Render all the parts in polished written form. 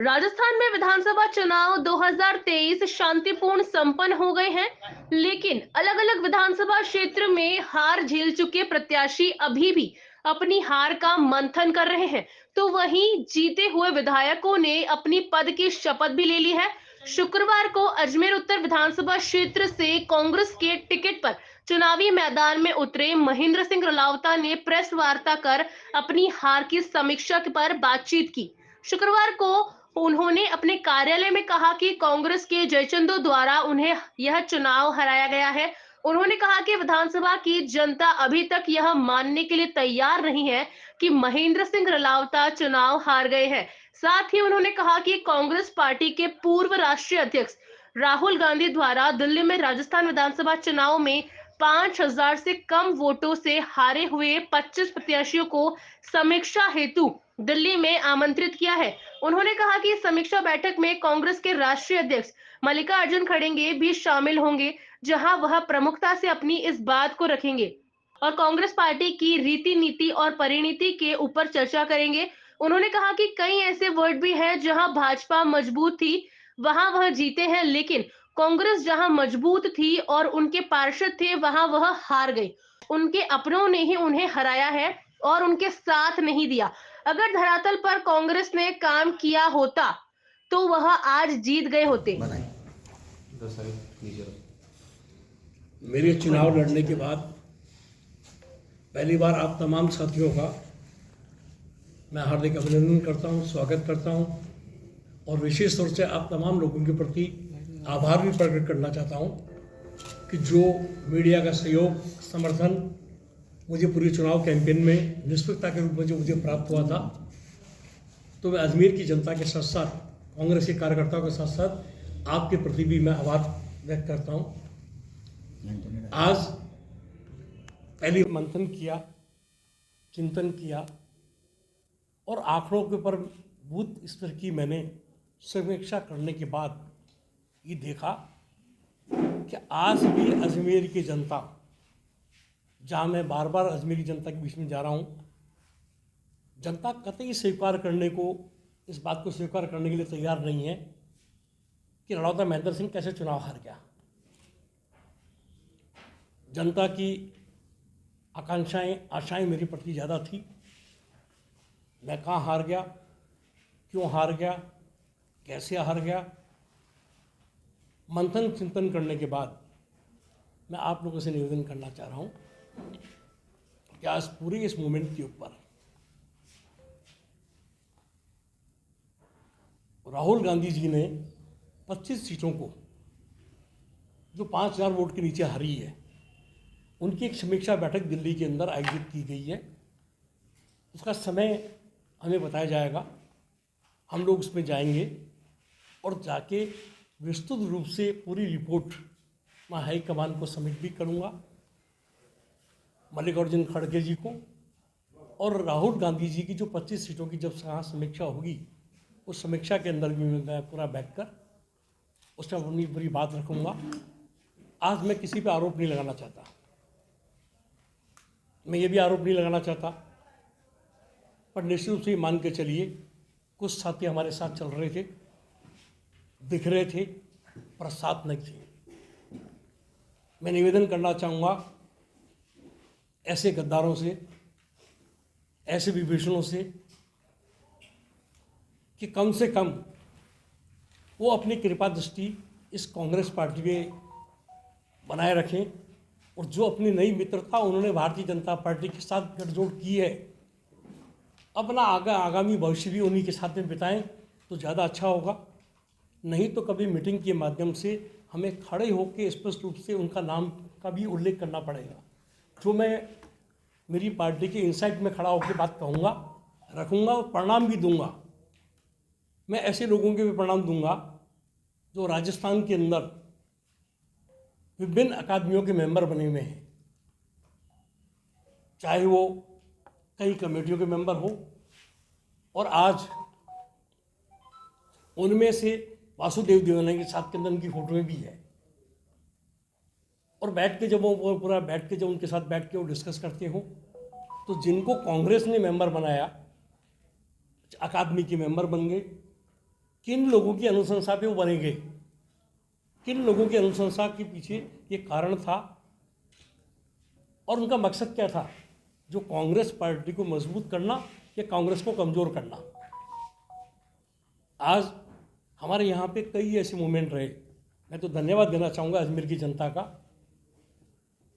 राजस्थान में विधानसभा चुनाव 2023 शांतिपूर्ण संपन्न हो गए हैं, लेकिन अलग-अलग विधानसभा क्षेत्र में हार झेल चुके प्रत्याशी अभी भी अपनी हार का मंथन कर रहे हैं। तो वहीं जीते हुए विधायकों ने अपनी पद की शपथ भी ले ली है। शुक्रवार को अजमेर उत्तर विधानसभा क्षेत्र से कांग्रेस के टिकट पर चुनावी मैदान में उतरे महेंद्र सिंह रलावता ने प्रेस वार्ता कर अपनी हार की समीक्षा पर बातचीत की। शुक्रवार को उन्होंने अपने कार्यालय में कहा कि कांग्रेस के जयचंदो द्वारा उन्हें यह चुनाव हराया गया है। उन्होंने कहा कि विधानसभा की जनता अभी तक यह मानने के लिए तैयार नहीं है कि महेंद्र सिंह रलावता चुनाव हार गए हैं। साथ ही उन्होंने कहा कि कांग्रेस पार्टी के पूर्व राष्ट्रीय अध्यक्ष राहुल गांधी द्वारा दिल्ली में राजस्थान विधानसभा चुनाव में 5,000 से कम वोटों से हारे हुए 25 प्रत्याशियों को समीक्षा हेतु दिल्ली में आमंत्रित किया है। उन्होंने कहा कि समीक्षा बैठक में कांग्रेस के राष्ट्रीय अध्यक्ष मल्लिकार्जुन खड़गे भी शामिल होंगे, जहां वह प्रमुखता से अपनी इस बात को रखेंगे और कांग्रेस पार्टी की रीति नीति और परिणति के ऊपर चर्चा करेंगे। उन्होंने कहा कि कई ऐसे वर्ड भी हैं जहां भाजपा मजबूत थी, वहां वह जीते हैं, लेकिन कांग्रेस जहां मजबूत थी और उनके पार्षद थे, वहां वह हार गई। उनके अपनों ने ही उन्हें हराया है और उनके साथ नहीं दिया। अगर धरातल पर कांग्रेस ने काम किया होता तो वह आज जीत गए होते। मेरे चुनाव लड़ने के बाद पहली बार आप तमाम साथियों का मैं हार्दिक अभिनंदन करता हूं, स्वागत करता हूं और विशेष तौर से आप तमाम लोगों के प्रति आभार भी प्रकट करना चाहता हूं कि जो मीडिया का सहयोग, समर्थन मुझे पूरे चुनाव कैंपेन में निष्पक्षता के रूप में जो मुझे प्राप्त हुआ था, तो मैं अजमेर की जनता के साथ साथ कांग्रेस के कार्यकर्ताओं के साथ साथ आपके प्रति भी मैं आभार व्यक्त करता हूं। आज पहले मंथन किया, चिंतन किया और आंकड़ों के ऊपर बूथ स्तर की मैंने समीक्षा करने के बाद ये देखा कि आज भी अजमेर की जनता, जहाँ मैं बार बार अजमेर की जनता के बीच में जा रहा हूँ, जनता कतई स्वीकार करने को, इस बात को स्वीकार करने के लिए तैयार नहीं है कि रलावता महेंद्र सिंह कैसे चुनाव हार गया। जनता की आकांक्षाएं, आशाएं मेरे प्रति ज़्यादा थी। मैं कहाँ हार गया, क्यों हार गया, कैसे हार गया, मंथन चिंतन करने के बाद मैं आप लोगों से निवेदन करना चाह रहा हूँ कि आज पूरे इस मूवमेंट के ऊपर राहुल गांधी जी ने 25 सीटों को, जो 5,000 वोट के नीचे हारी है, उनकी एक समीक्षा बैठक दिल्ली के अंदर आयोजित की गई है। उसका समय हमें बताया जाएगा, हम लोग उसमें जाएंगे और जाके विस्तृत रूप से पूरी रिपोर्ट मैं हाईकमान को सबमिट भी करूँगा, मल्लिकार्जुन खड़गे जी को, और राहुल गांधी जी की जो 25 सीटों की जब समीक्षा होगी, उस समीक्षा के अंदर भी मैं पूरा बैठकर उसमें अपनी पूरी बात रखूँगा। आज मैं किसी पे आरोप नहीं लगाना चाहता, मैं ये भी आरोप नहीं लगाना चाहता, पर निश्चित रूप से मान के चलिए कुछ साथी हमारे साथ चल रहे थे, दिख रहे थे, पर साथ नहीं थे। मैं निवेदन करना चाहूँगा ऐसे गद्दारों से, ऐसे विभीषणों से कि कम से कम वो अपनी कृपा दृष्टि इस कांग्रेस पार्टी में बनाए रखें और जो अपनी नई मित्रता उन्होंने भारतीय जनता पार्टी के साथ गठजोड़ की है, अपना आगामी भविष्य भी उन्हीं के साथ में बिताएं तो ज़्यादा अच्छा होगा। नहीं तो कभी मीटिंग के माध्यम से हमें खड़े होकर स्पष्ट रूप से उनका नाम का भी उल्लेख करना पड़ेगा। जो मैं मेरी पार्टी के इनसाइट में खड़ा होकर बात कहूँगा, रखूँगा और प्रणाम भी दूंगा। मैं ऐसे लोगों के भी प्रणाम दूंगा जो राजस्थान के अंदर विभिन्न अकादमियों के मेंबर बने हुए हैं, चाहे वो कई कमेटियों के मेंबर हो, और आज उनमें से वासुदेव देवनानी के साथ के अंदर उनकी फोटोएं भी है। और बैठ के जब वो पूरा बैठ के जब उनके साथ बैठ के वो डिस्कस करते हो, तो जिनको कांग्रेस ने मेंबर बनाया, अकादमी के मेंबर बन गए, किन लोगों की अनुशंसा पे वो बने गए, किन लोगों की अनुशंसा के पीछे ये कारण था और उनका मकसद क्या था, जो कांग्रेस पार्टी को मजबूत करना या कांग्रेस को कमज़ोर करना। आज हमारे यहाँ पे कई ऐसे मूवमेंट रहे। मैं तो धन्यवाद देना चाहूँगा अजमेर की जनता का।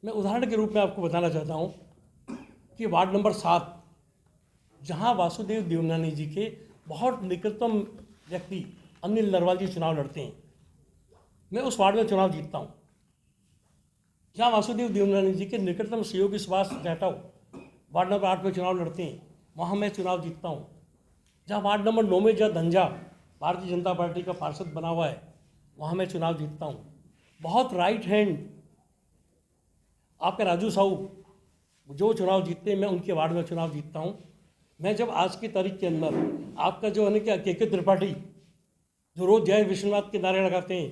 मैं उदाहरण के रूप में आपको बताना चाहता हूँ कि वार्ड नंबर 7, जहाँ वासुदेव देवनानी जी के बहुत निकटतम व्यक्ति अनिल नरवाल जी चुनाव लड़ते हैं, मैं उस वार्ड में चुनाव जीतता हूँ। जहाँ वासुदेव देवनानी जी के निकटतम सहयोगी सुभाष जाटव वार्ड नंबर 8 में चुनाव लड़ते हैं, वहाँ मैं चुनाव जीतता हूँ। जहाँ वार्ड नंबर 9 में जहाँ धंजा भारतीय जनता पार्टी का पार्षद बना हुआ है, वहाँ मैं चुनाव जीतता हूँ। बहुत राइट हैंड आपके राजू साहू जो चुनाव जीतते हैं, मैं उनके वार्ड में चुनाव जीतता हूँ। मैं जब आज की तारीख के अंदर आपका जो है ना क्या के त्रिपाठी जो रोज़ जय विश्वनाथ के नारे लगाते हैं,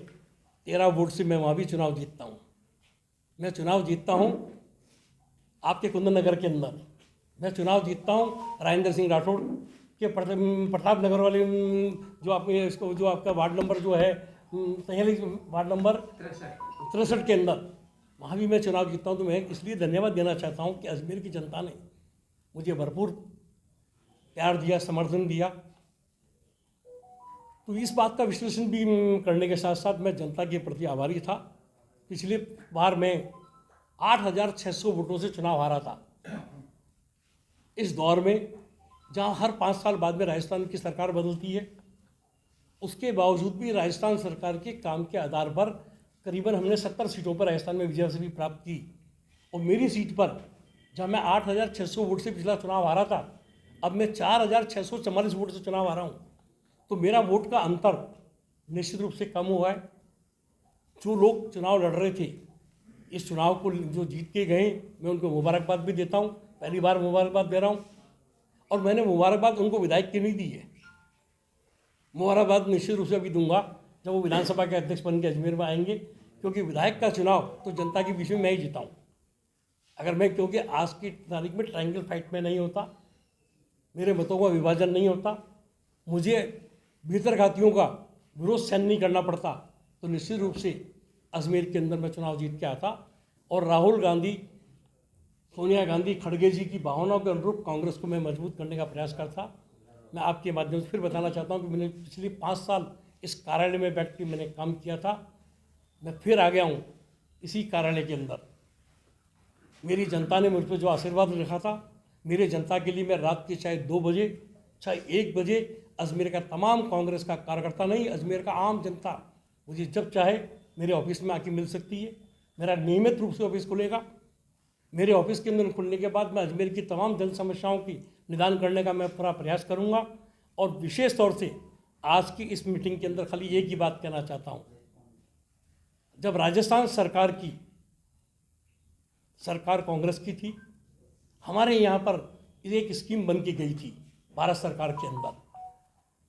13 वोट से मैं वहाँ भी चुनाव जीतता हूँ। मैं चुनाव जीतता हूँ आपके कुंदन नगर के अंदर, मैं चुनाव जीतता हूँ राजेंद्र सिंह राठौड़ के प्रताप नगर वाले जो आपके इसको जो आपका वार्ड नंबर जो है सहेली वार्ड नंबर 63 के अंदर, वहाँ भी मैं चुनाव जीतता हूँ। तो मैं इसलिए धन्यवाद देना चाहता हूँ कि अजमेर की जनता ने मुझे भरपूर प्यार दिया, समर्थन दिया। तो इस बात का विश्लेषण भी करने के साथ साथ मैं जनता के प्रति आभारी था। पिछले बार मैं 8,600 वोटों से चुनाव हारा था। इस दौर में जहां हर 5 साल बाद में राजस्थान की सरकार बदलती है, उसके बावजूद भी राजस्थान सरकार के काम के आधार पर करीबन हमने 70 सीटों पर राजस्थान में विजय भी प्राप्त की। और मेरी सीट पर जहाँ मैं 8,600 वोट से पिछला चुनाव हारा था, अब मैं 4,644 वोट से चुनाव हारा हूँ। तो मेरा वोट का अंतर निश्चित रूप से कम हुआ है। जो लोग चुनाव लड़ रहे थे, इस चुनाव को जो जीत के गए, मैं उनको मुबारकबाद भी देता हूँ। पहली बार मुबारकबाद दे रहा हूँ और मैंने मुबारकबाद उनको विधायक की नहीं दी है। मुबारकबाद निश्चित रूप से अभी दूंगा जब वो विधानसभा के अध्यक्ष बन के अजमेर में आएंगे, क्योंकि विधायक का चुनाव तो जनता के बीच में मैं ही जीता हूँ। अगर मैं, क्योंकि आज की तारीख में ट्रायंगल फाइट में नहीं होता, मेरे मतों का विभाजन नहीं होता, मुझे भीतरघातियों का विरोध सहन नहीं करना पड़ता, तो निश्चित रूप से अजमेर के अंदर मैं चुनाव जीत के आता और राहुल गांधी, सोनिया गांधी, खड़गे जी की भावनाओं के अनुरूप कांग्रेस को मैं मजबूत करने का प्रयास करता। मैं आपके माध्यम से फिर बताना चाहता हूं कि मैंने पिछले 5 साल इस कार्यालय में बैठ के मैंने काम किया था। मैं फिर आ गया हूँ इसी कार्यालय के अंदर। मेरी जनता ने मुझ पर जो आशीर्वाद रखा था, मेरे जनता के लिए मैं रात के चाहे 2 बजे चाहे 1 बजे अजमेर का तमाम कांग्रेस का कार्यकर्ता नहीं, अजमेर का आम जनता मुझे जब चाहे मेरे ऑफिस में आके मिल सकती है। मेरा नियमित रूप से ऑफिस खुलेगा। मेरे ऑफिस के अंदर खुलने के बाद मैं अजमेर की तमाम जन समस्याओं की निदान करने का मैं पूरा प्रयास करूंगा। और विशेष तौर से आज की इस मीटिंग के अंदर खाली एक ही बात कहना चाहता हूं। जब राजस्थान सरकार कांग्रेस की थी, हमारे यहाँ पर एक स्कीम बन के गई थी भारत सरकार के अंदर,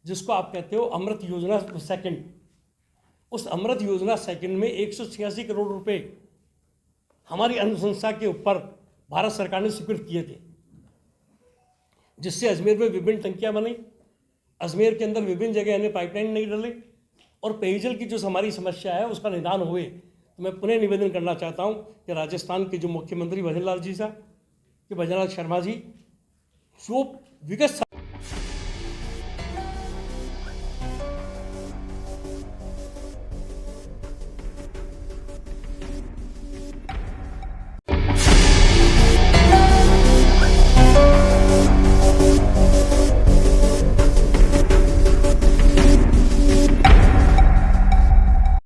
जिसको आप कहते हो अमृत योजना सेकंड। उस अमृत योजना सेकंड में 186 करोड़ रुपए हमारी अनुशंसा के ऊपर भारत सरकार ने स्वीकृत किए थे, जिससे अजमेर में विभिन्न टंकियां बनी, अजमेर के अंदर विभिन्न जगह यानी पाइपलाइन नहीं डले और पेयजल की जो हमारी समस्या है उसका निदान हुए। तो मैं पुनः निवेदन करना चाहता हूं कि राजस्थान के जो मुख्यमंत्री भजनलाल शर्मा जी जो विगत